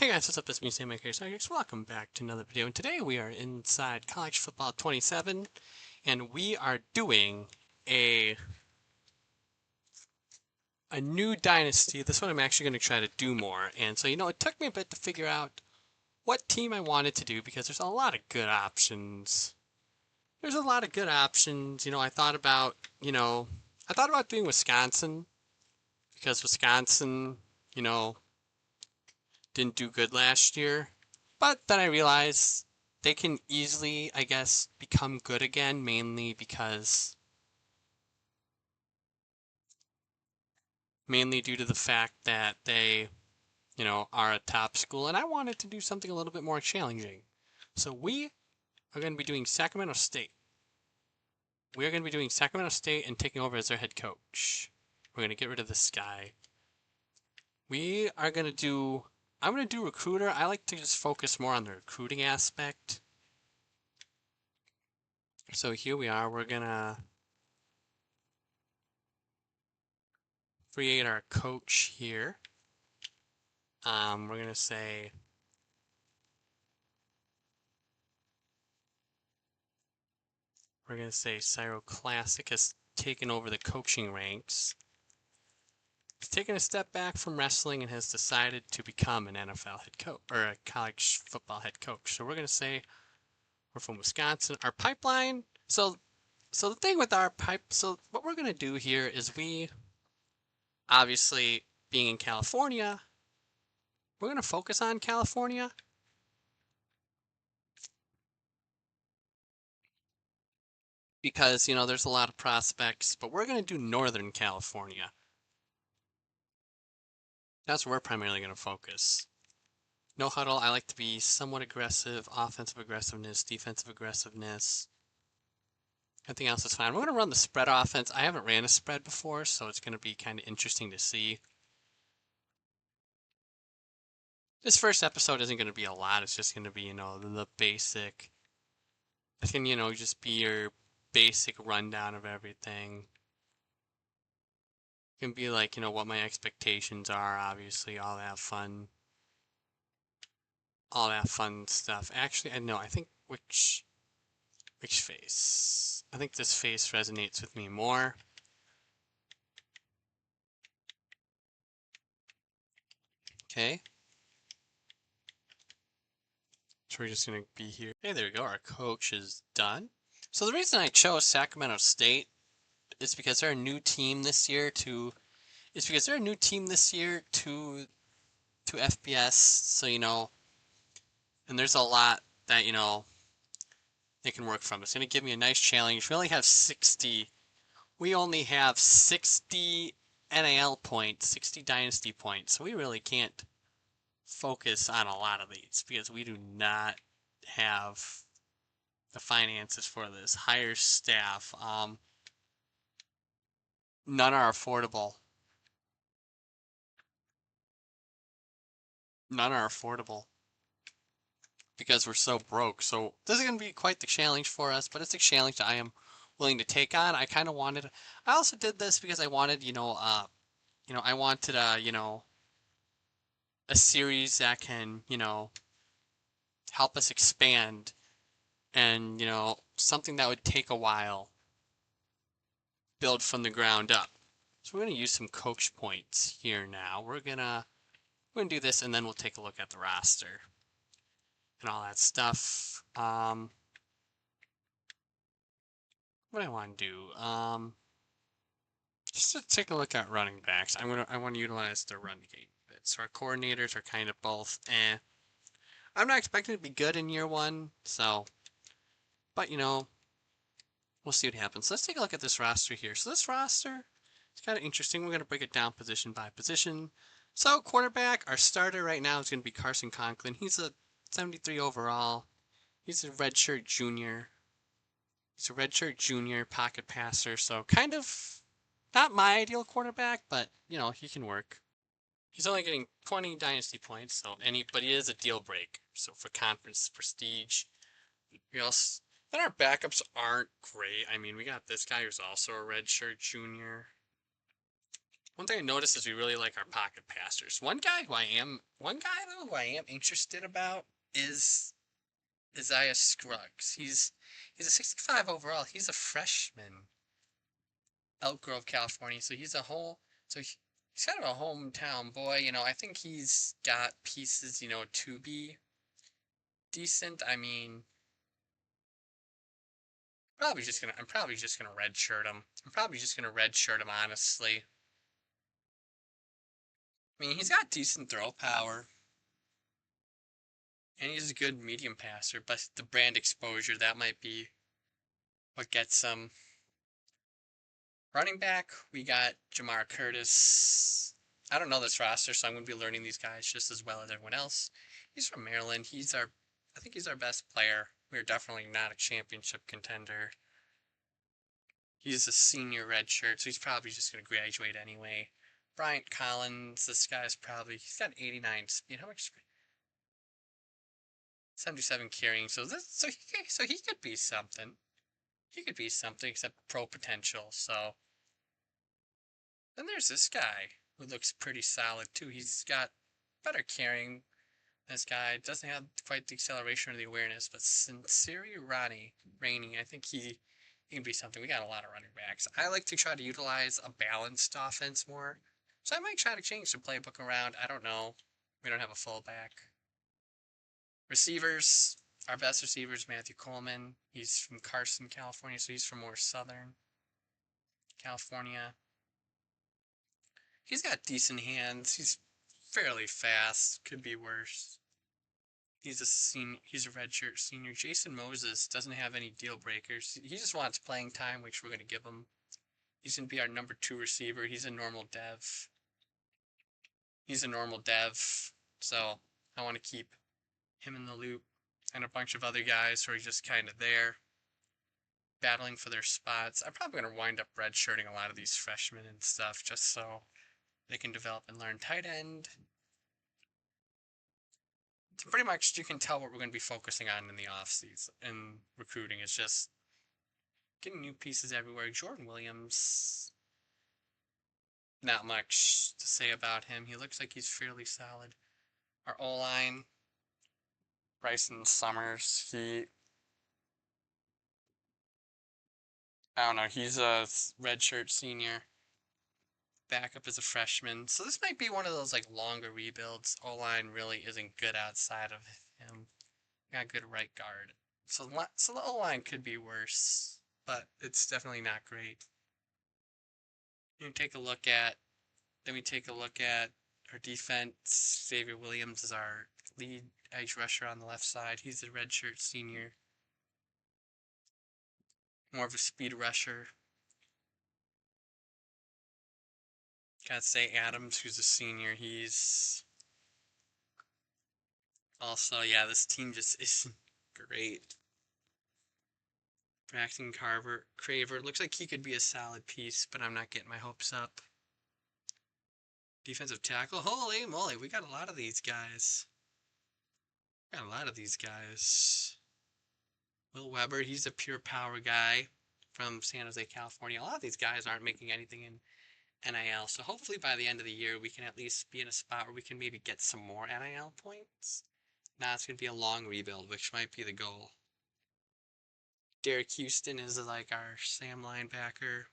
Hey guys, what's up? It's me, Sam Maker. Welcome back to another video. And today we are inside College Football 27, and we are doing a new dynasty. This one I'm actually going to try to do more. And so, it took me a bit to figure out what team I wanted to do because there's a lot of good options. There's a lot of good options. I thought about doing Wisconsin because Wisconsin, you know, didn't do good last year. But then I realized they can easily, I guess, become good again, mainly due to the fact that they, are a top school, and I wanted to do something a little bit more challenging. So we are going to be doing Sacramento State. We are going to be doing Sacramento State and taking over as their head coach. We're going to get rid of this guy. I'm going to do recruiter. I like to just focus more on the recruiting aspect. So here we are. We're going to create our coach here. We're going to say Cyro Classic has taken over the coaching ranks. He's taken a step back from wrestling and has decided to become an NFL head coach or a college football head coach. So we're going to say we're from Wisconsin. Our pipeline. So the thing with our so what we're going to do here is we, obviously being in California, we're going to focus on California. Because, there's a lot of prospects, but we're going to do Northern California. That's where we're primarily going to focus. No huddle, I like to be somewhat aggressive, offensive aggressiveness, defensive aggressiveness. Everything else is fine. We're going to run the spread offense. I haven't ran a spread before, so it's going to be kind of interesting to see. This first episode isn't going to be a lot. It's just going to be, the basic. It's going to, just be your basic rundown of everything. It can be like, what my expectations are, obviously, all that fun stuff. Actually, I think which face? I think this face resonates with me more. Okay. So we're just going to be here. Okay, there we go. Our coach is done. So the reason I chose Sacramento State is because they're a new team this year to FBS. So, and there's a lot that, they can work from. It's going to give me a nice challenge. We only have 60 NAL points, 60 Dynasty points. So we really can't focus on a lot of these because we do not have the finances for this. Hire staff. None are affordable. Because we're so broke. So this is going to be quite the challenge for us, but it's a challenge that I am willing to take on. I also did this because I wanted, a series that can, help us expand and, something that would take a while, build from the ground up. So we're going to use some coach points here now. We're going to do this and then we'll take a look at the roster and all that stuff. What do I want to do? Just to take a look at running backs. I want to utilize the run game bit. So our coordinators are kind of both I'm not expecting to be good in year one, so, but we'll see what happens. So let's take a look at this roster here. So this roster is kind of interesting. We're going to break it down position by position. So quarterback, our starter right now is going to be Carson Conklin. He's a 73 overall. He's a redshirt junior. Pocket passer. So kind of not my ideal quarterback, but he can work. He's only getting 20 dynasty points, but he is a deal breaker. So for conference prestige, then our backups aren't great. I mean, we got this guy who's also a redshirt junior. One thing I noticed is we really like our pocket passers. One guy though who I am interested about is Isaiah Scruggs. He's a 65 overall. He's a freshman, Elk Grove, California. So he's kind of a hometown boy. I think he's got pieces, to be decent. I mean, I'm probably just gonna redshirt him. Honestly. I mean, he's got decent throw power, and he's a good medium passer. But the brand exposure, that might be what gets him. Running back, we got Jamar Curtis. I don't know this roster, so I'm going to be learning these guys just as well as everyone else. He's from Maryland. I think he's our best player. We're definitely not a championship contender. He's a senior redshirt, so he's probably just going to graduate anyway. Bryant Collins, he's got 89 speed. How much speed? 77 carrying. So he could be something. He could be something except pro potential. So then there's this guy who looks pretty solid too. He's got better carrying. This guy doesn't have quite the acceleration or the awareness, but Sincere Rainey, I think he can be something. We got a lot of running backs. I like to try to utilize a balanced offense more, so I might try to change the playbook around. I don't know. We don't have a fullback. Receivers, our best receiver is Matthew Coleman. He's from Carson, California, so he's from more southern California. He's got decent hands. He's fairly fast. Could be worse. He's a redshirt senior. Jason Moses doesn't have any deal breakers. He just wants playing time, which we're going to give him. He's going to be our number 2 receiver. He's a normal dev. So I want to keep him in the loop. And a bunch of other guys who are just kind of there, battling for their spots. I'm probably going to wind up redshirting a lot of these freshmen and stuff, just so they can develop and learn. Tight end. So pretty much you can tell what we're going to be focusing on in the offseason and recruiting is just getting new pieces everywhere. Jordan Williams, not much to say about him. He looks like he's fairly solid. Our O-line, Bryson Summers, I don't know, he's a redshirt senior. Backup as a freshman. So this might be one of those like longer rebuilds. O-line really isn't good outside of him. Got good right guard. So the O-line could be worse, but it's definitely not great. We take a look at our defense. Xavier Williams is our lead edge rusher on the left side. He's a redshirt senior. More of a speed rusher. Gotta say Adams, who's a senior, he's also, this team just isn't great. Braxton Craver, looks like he could be a solid piece, but I'm not getting my hopes up. Defensive tackle, holy moly, we got a lot of these guys. Will Weber, he's a pure power guy from San Jose, California. A lot of these guys aren't making anything in NIL, so hopefully by the end of the year we can at least be in a spot where we can maybe get some more NIL points. Now it's going to be a long rebuild, which might be the goal. Derek Houston is like our Sam linebacker.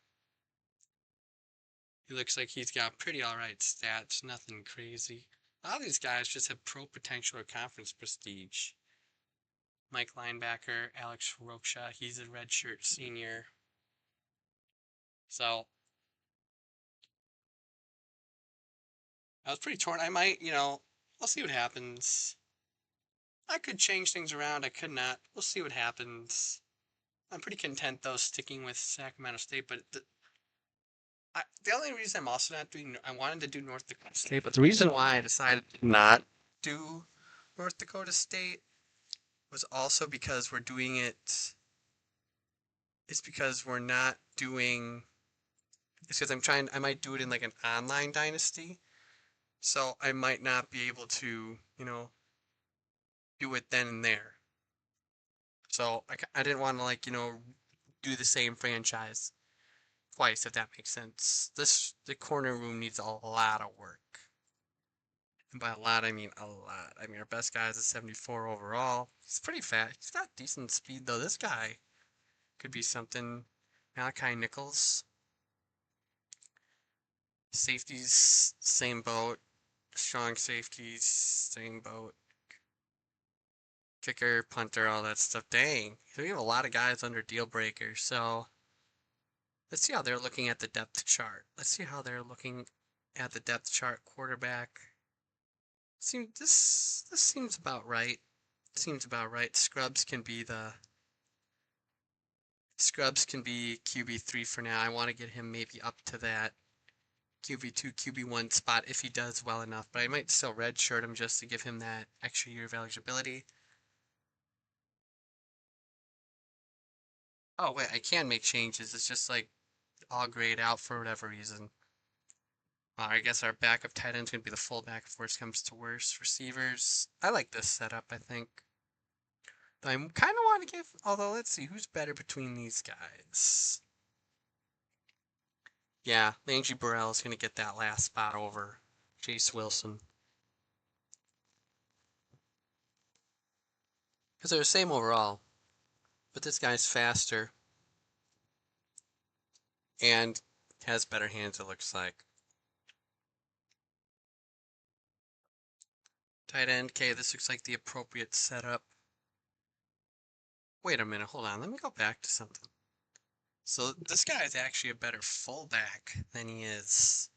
He looks like he's got pretty alright stats, nothing crazy. A lot of these guys just have pro potential or conference prestige. Mike linebacker, Alex Rocha, he's a redshirt senior. So I was pretty torn. I might, we'll see what happens. I could change things around. I could not. We'll see what happens. I'm pretty content, though, sticking with Sacramento State. But the only reason I'm also not doing... I wanted to do North Dakota State, but the reason why I decided to not do North Dakota State was also because we're doing it... It's because we're not doing... It's because I might do it in like an online Dynasty. So I might not be able to, do it then and there. So I didn't want to do the same franchise twice, if that makes sense. The corner room needs a lot of work. And by a lot, I mean a lot. I mean, our best guy is a 74 overall. He's pretty fast. He's got decent speed, though. This guy could be something. Malachi Nichols. Safeties, same boat. Strong safeties, same boat. Kicker, punter, all that stuff. Dang. So we have a lot of guys under deal breakers. So let's see how they're looking at the depth chart. Let's see how they're looking at the depth chart. Quarterback. This seems about right. Seems about right. Scrubs can be QB3 for now. I want to get him maybe up to that QB2, QB1 spot if he does well enough, but I might still redshirt him just to give him that extra year of eligibility. Oh wait, I can make changes. It's just like all grayed out for whatever reason. I guess our backup tight end's gonna be the fullback if worse comes to worse. Receivers, I like this setup. I think. I kind of want to give. Although let's see who's better between these guys. Yeah, Mangy Burrell is gonna get that last spot over Chase Wilson. Because they're the same overall, but this guy's faster and has better hands, it looks like. Tight end, okay, this looks like the appropriate setup. Wait a minute, hold on, let me go back to something. So this guy is actually a better fullback than he is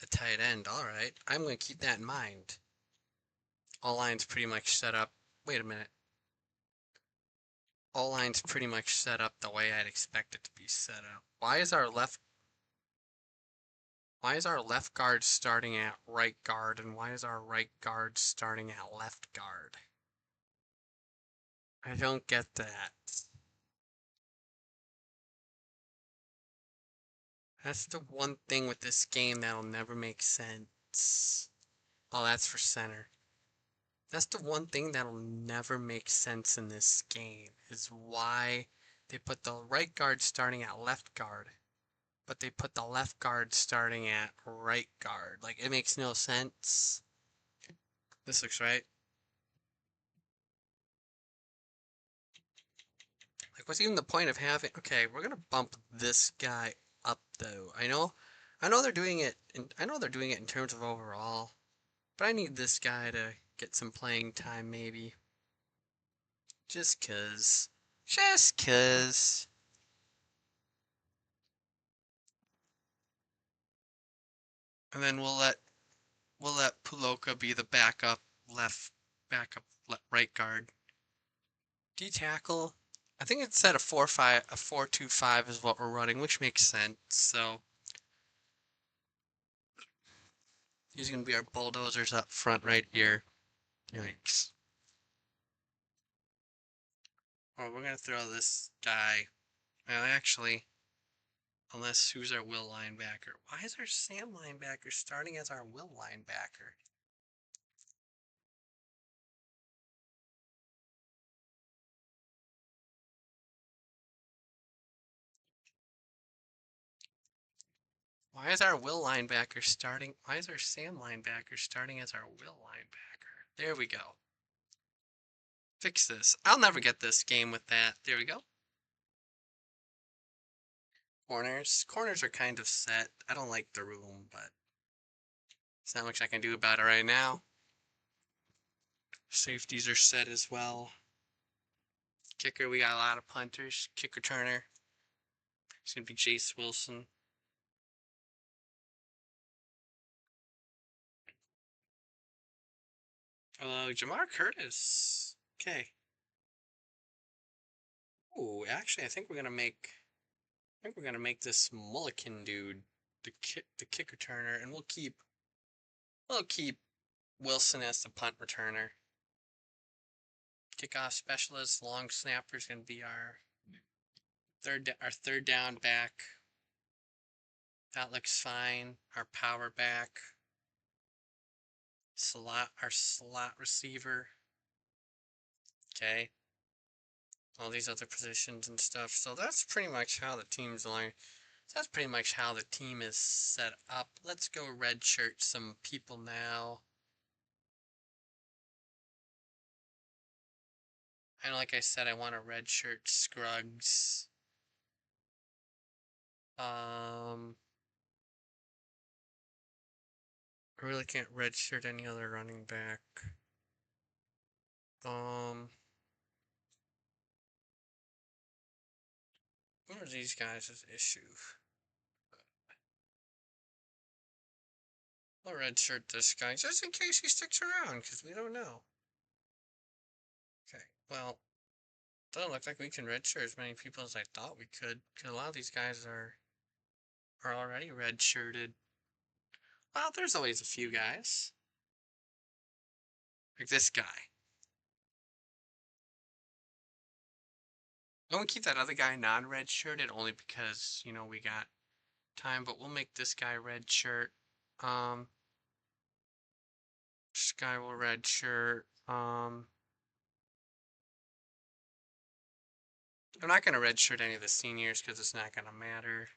a tight end. Alright, I'm going to keep that in mind. All lines pretty much set up. Wait a minute. All lines pretty much set up the way I'd expect it to be set up. Why is our left guard starting at right guard, and why is our right guard starting at left guard? I don't get that. That's the one thing with this game that'll never make sense. Oh, that's for center. That's the one thing that'll never make sense in this game, is why they put the right guard starting at left guard, but they put the left guard starting at right guard. Like, it makes no sense. This looks right. Like, what's even the point of having... Okay, we're gonna bump this guy up, though. I know they're doing it in terms of overall, but I need this guy to get some playing time, maybe. Just 'cause. Just 'cause. And then we'll let Puloka be the backup right guard. D tackle. I think it said a 4-2-5 is what we're running, which makes sense. So these are gonna be our bulldozers up front right here. Yikes. Oh, we're gonna throw this guy. Well, actually, unless who's our will linebacker? Why is our Sam linebacker starting as our will linebacker? Why is our will linebacker starting? Why is our Sam linebacker starting as our will linebacker? There we go. Fix this. I'll never get this game with that. There we go. Corners. Corners are kind of set. I don't like the room, but there's not much I can do about it right now. Safeties are set as well. Kicker, we got a lot of punters. Kick returner. It's going to be Chase Wilson. Jamar Curtis. Okay. Ooh, actually, I think we're gonna make this Mulligan dude the kick returner, and we'll keep Wilson as the punt returner. Kickoff specialist, long snapper is gonna be our third down back. That looks fine. Our power back. Our slot receiver. Okay. All these other positions and stuff. So that's pretty much how the team's aligned. So that's pretty much how the team is set up. Let's go redshirt some people now. And like I said, I want to redshirt Scruggs. I really can't redshirt any other running back. What are these guys' issue? I'll redshirt this guy just in case he sticks around, because we don't know. Okay, well, doesn't look like we can redshirt as many people as I thought we could, because a lot of these guys are already redshirted. Well, there's always a few guys. Like this guy. I'm gonna keep that other guy non-redshirted only because, you know, we got time, but we'll make this guy redshirt. This guy will redshirt. I'm not gonna redshirt any of the seniors because it's not gonna matter.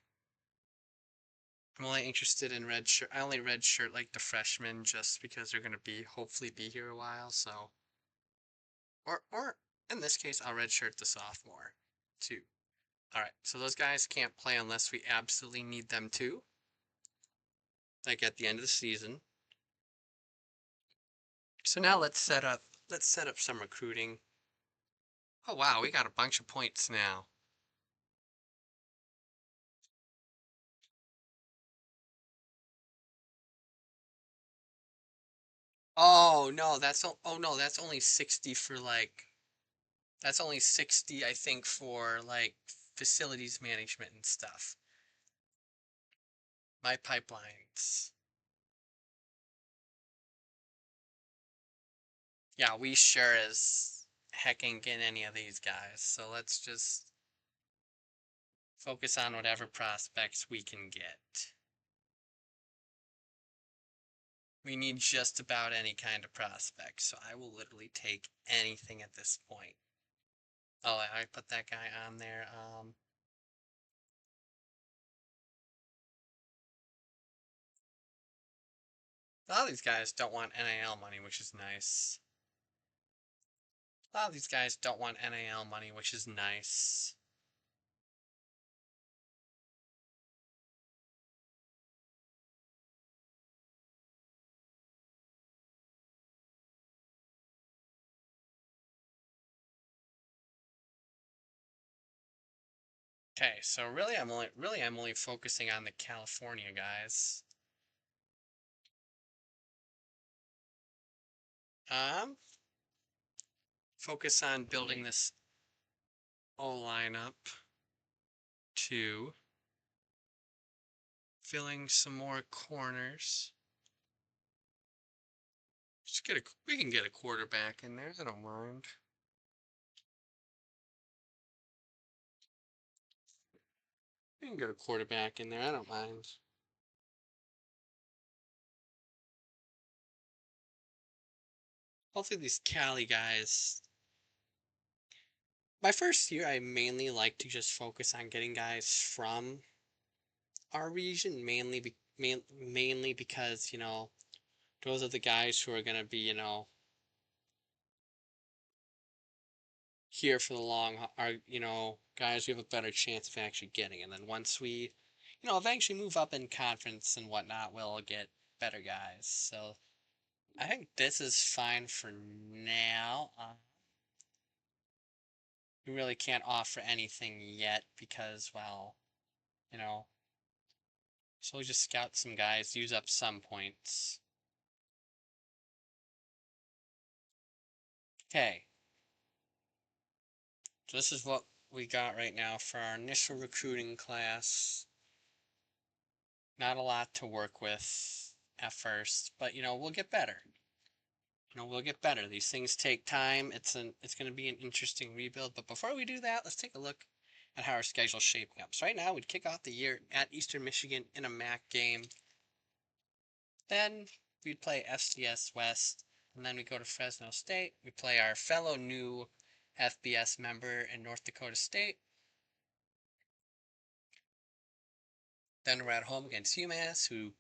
I'm only interested in redshirt. I only redshirt like the freshmen just because they're gonna hopefully be here a while. So, or in this case, I'll redshirt the sophomore too. All right. So those guys can't play unless we absolutely need them to. Like at the end of the season. So now let's set up some recruiting. Oh wow, we got a bunch of points now. Oh no, that's only 60 for like that's only 60 I think for like facilities management and stuff. My pipelines. Yeah, we sure as heck ain't getting any of these guys. So let's just focus on whatever prospects we can get. We need just about any kind of prospect, so I will literally take anything at this point. Oh, I put that guy on there. A lot of these guys don't want NIL money, which is nice. A lot of these guys don't want NIL money, which is nice. Okay, so really I'm only focusing on the California guys. Focus on building this O-line up to filling some more corners. We can get a quarterback in there. I don't mind. We can get a quarterback in there. I don't mind. Hopefully these Cali guys. My first year, I mainly like to just focus on getting guys from our region, mainly because, you know, those are the guys who are going to be, you know, here for the are, you know, guys we have a better chance of actually getting. And then once we, you know, eventually move up in conference and whatnot, we'll get better guys. So I think this is fine for now. We really can't offer anything yet because, well, you know, so we'll just scout some guys, use up some points. Okay. So this is what we got right now for our initial recruiting class. Not a lot to work with at first, but you know, we'll get better. You know, we'll get better. These things take time. It's going to be an interesting rebuild, but before we do that, let's take a look at how our schedule's shaping up. So right now, we'd kick off the year at Eastern Michigan in a MAC game. Then we'd play FCS West, and then we go to Fresno State. We play our fellow new FBS member in North Dakota State. Then we're at home against UMass, who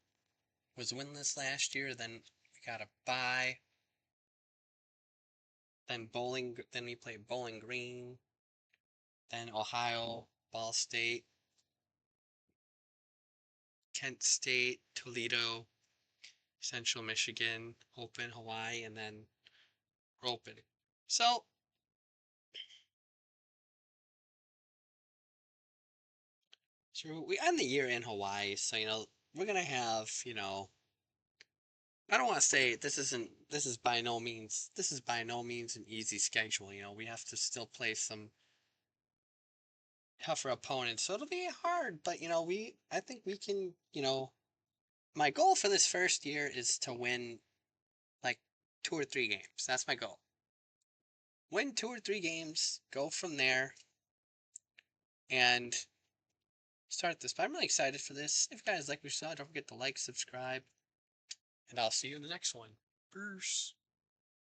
was winless last year. Then we got a bye. Then Then we play Bowling Green. Then Ohio, Ball State, Kent State, Toledo, Central Michigan, open Hawaii, and then we're open. So we end the year in Hawaii. So we're gonna have I don't want to say this is by no means an easy schedule. We have to still play some tougher opponents, so it'll be hard. But I think we can. My goal for this first year is to win like 2 or 3 games. That's my goal. Win 2 or 3 games, go from there, and start this. But I'm really excited for this. If you guys like what you saw, don't forget to like, subscribe, and I'll see you in the next one. Peace.